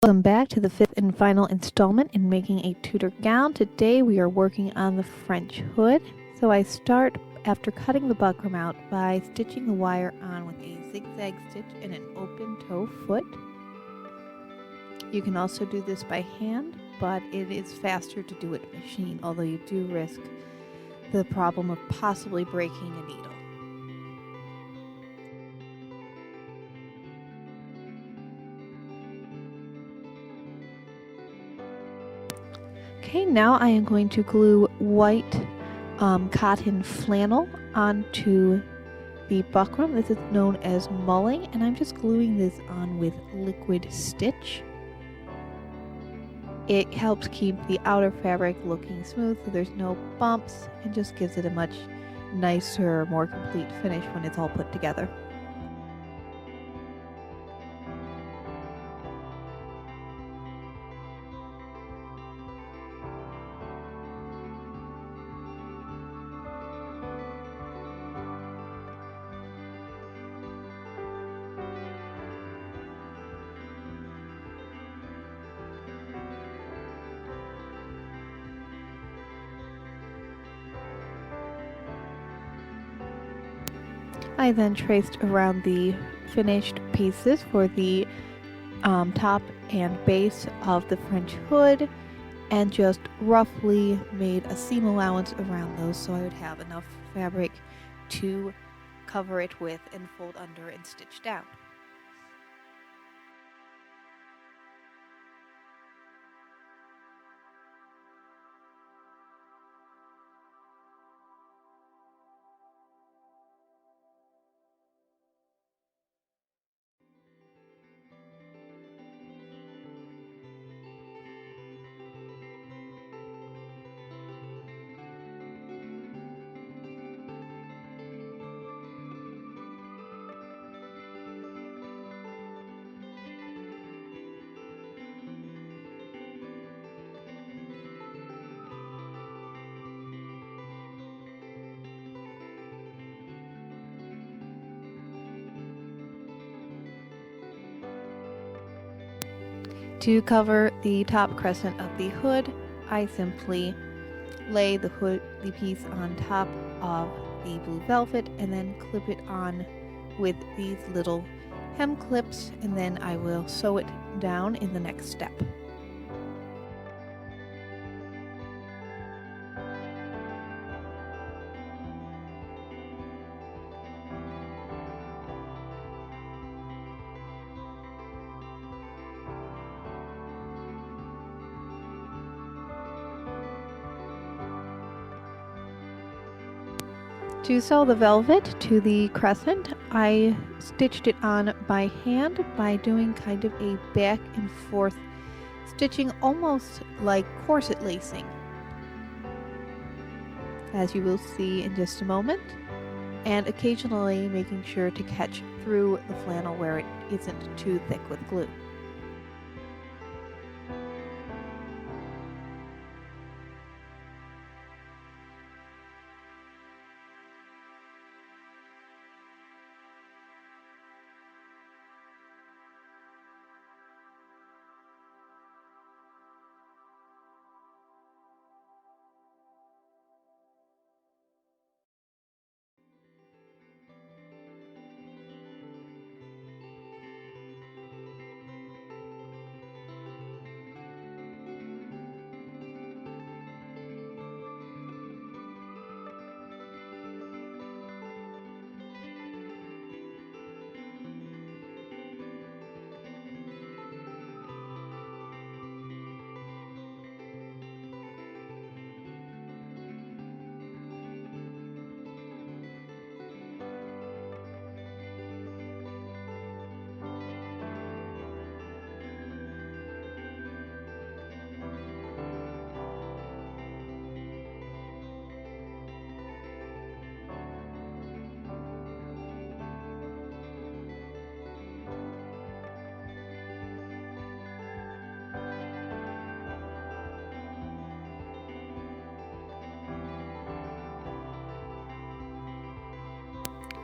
Welcome back to the fifth and final installment in making a Tudor gown. Today we are working on the French hood. So I start after cutting the buckram out by stitching the wire on with a zigzag stitch and an open toe foot. You can also do this by hand, but it is faster to do it machine, although you do risk the problem of possibly breaking a needle. Okay, now I am going to glue white cotton flannel onto the buckram. This is known as mulling, and I'm just gluing this on with liquid stitch. It helps keep the outer fabric looking smooth so there's no bumps and just gives it a much nicer, more complete finish when it's all put together. I then traced around the finished pieces for the top and base of the French hood and just roughly made a seam allowance around those so I would have enough fabric to cover it with and fold under and stitch down. To cover the top crescent of the hood, I simply lay the piece on top of the blue velvet and then clip it on with these little hem clips, and then I will sew it down in the next step. To sew the velvet to the crescent, I stitched it on by hand by doing kind of a back and forth stitching, almost like corset lacing, as you will see in just a moment, and occasionally making sure to catch through the flannel where it isn't too thick with glue.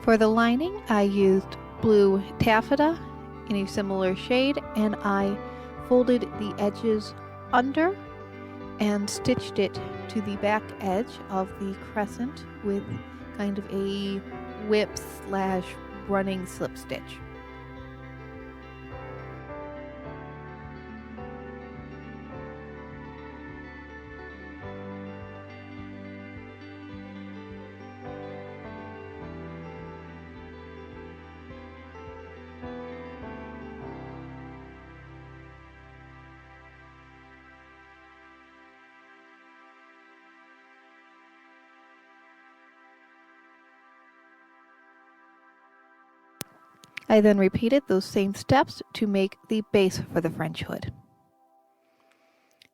For the lining, I used blue taffeta in a similar shade, and I folded the edges under and stitched it to the back edge of the crescent with kind of a whip / running slip stitch. I then repeated those same steps to make the base for the French hood.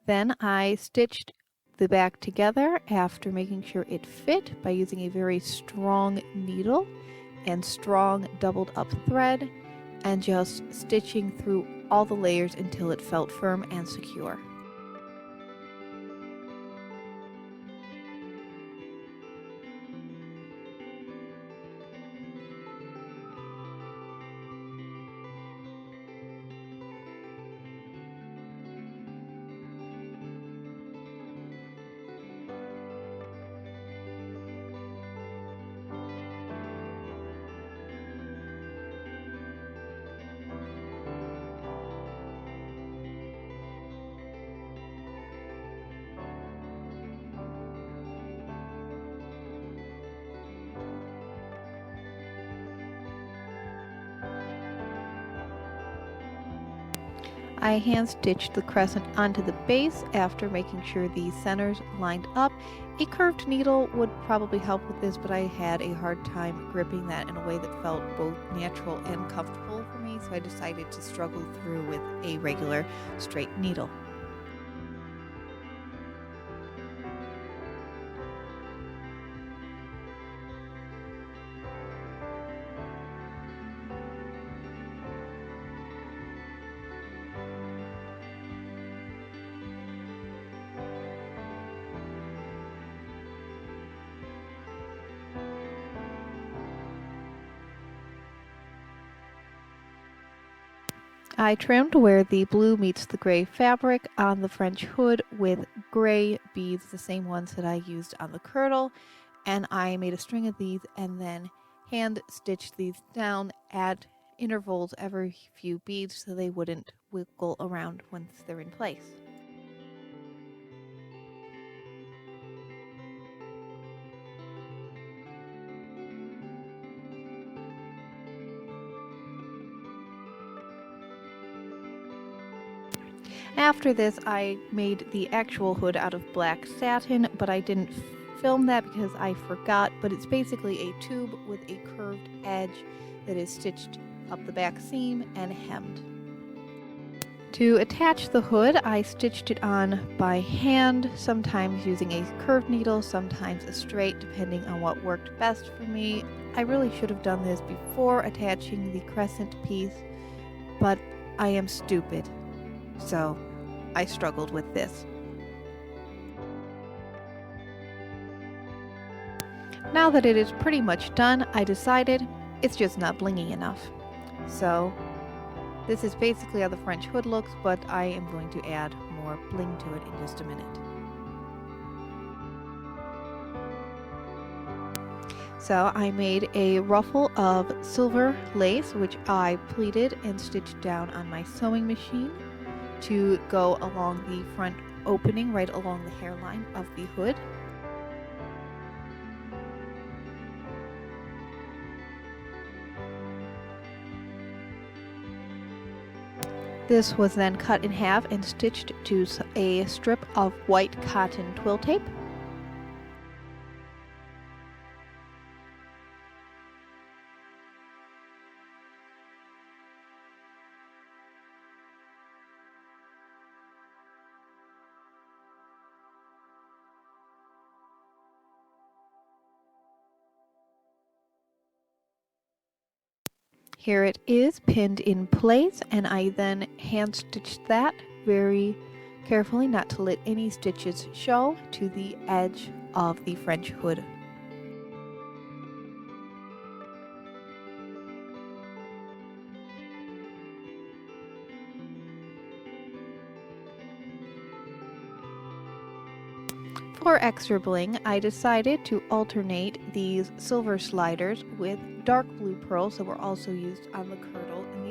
Then I stitched the back together after making sure it fit by using a very strong needle and strong doubled up thread and just stitching through all the layers until it felt firm and secure. I hand stitched the crescent onto the base after making sure the centers lined up. A curved needle would probably help with this, but I had a hard time gripping that in a way that felt both natural and comfortable for me, so I decided to struggle through with a regular straight needle. I trimmed where the blue meets the gray fabric on the French hood with gray beads, the same ones that I used on the girdle, and I made a string of these and then hand stitched these down at intervals every few beads so they wouldn't wiggle around once they're in place. After this, I made the actual hood out of black satin, but I didn't film that because I forgot, but it's basically a tube with a curved edge that is stitched up the back seam and hemmed. To attach the hood, I stitched it on by hand, sometimes using a curved needle, sometimes a straight, depending on what worked best for me. I really should have done this before attaching the crescent piece, but I am stupid, so I struggled with this. Now that it is pretty much done, I decided it's just not blingy enough. So this is basically how the French hood looks, but I am going to add more bling to it in just a minute. So I made a ruffle of silver lace, which I pleated and stitched down on my sewing machine to go along the front opening right along the hairline of the hood. This was then cut in half and stitched to a strip of white cotton twill tape. Here it is pinned in place, and I then hand stitched that very carefully, not to let any stitches show, to the edge of the French hood. For extra bling, I decided to alternate these silver sliders with dark blue pearls that were also used on the girdle, and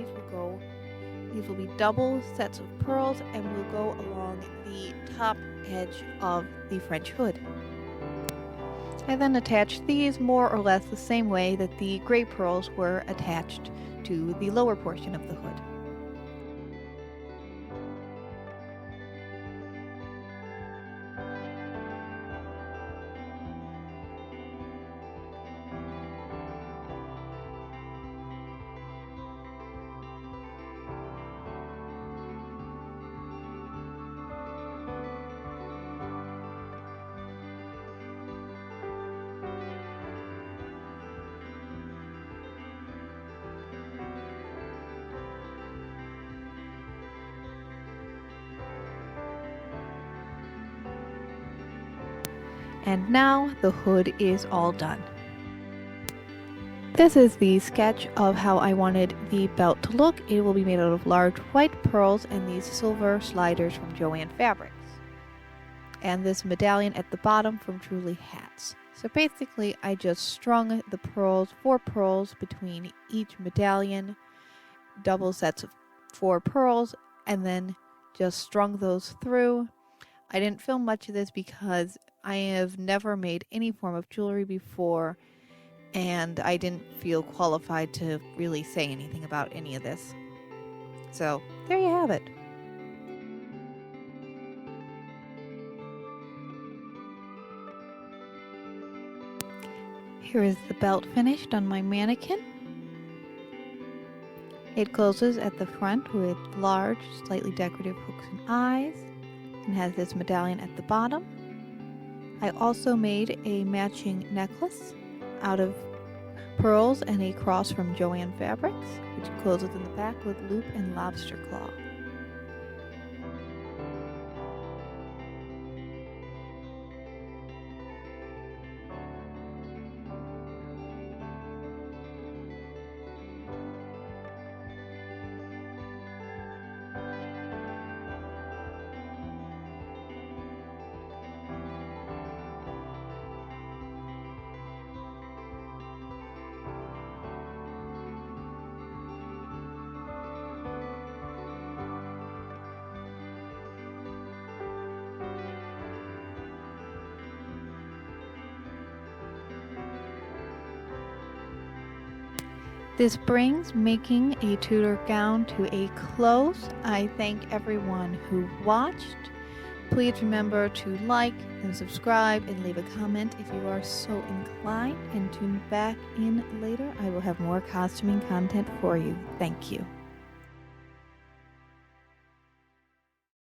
these will be double sets of pearls and will go along the top edge of the French hood. I then attached these more or less the same way that the gray pearls were attached to the lower portion of the hood. And now the hood is all done. This is the sketch of how I wanted the belt to look. It will be made out of large white pearls and these silver sliders from JoAnn Fabrics. And this medallion at the bottom from Truly Hats. So basically I just strung the pearls, 4 pearls between each medallion, double sets of 4 pearls, and then just strung those through. I didn't film much of this because I have never made any form of jewelry before, and I didn't feel qualified to really say anything about any of this. So, there you have it. Here is the belt finished on my mannequin. It closes at the front with large, slightly decorative hooks and eyes, and has this medallion at the bottom. I also made a matching necklace out of pearls and a cross from JoAnn Fabrics, which closes in the back with loop and lobster claw. This brings making a Tudor gown to a close. I thank everyone who watched. Please remember to like and subscribe and leave a comment if you are so inclined, and tune back in later. I will have more costuming content for you. Thank you.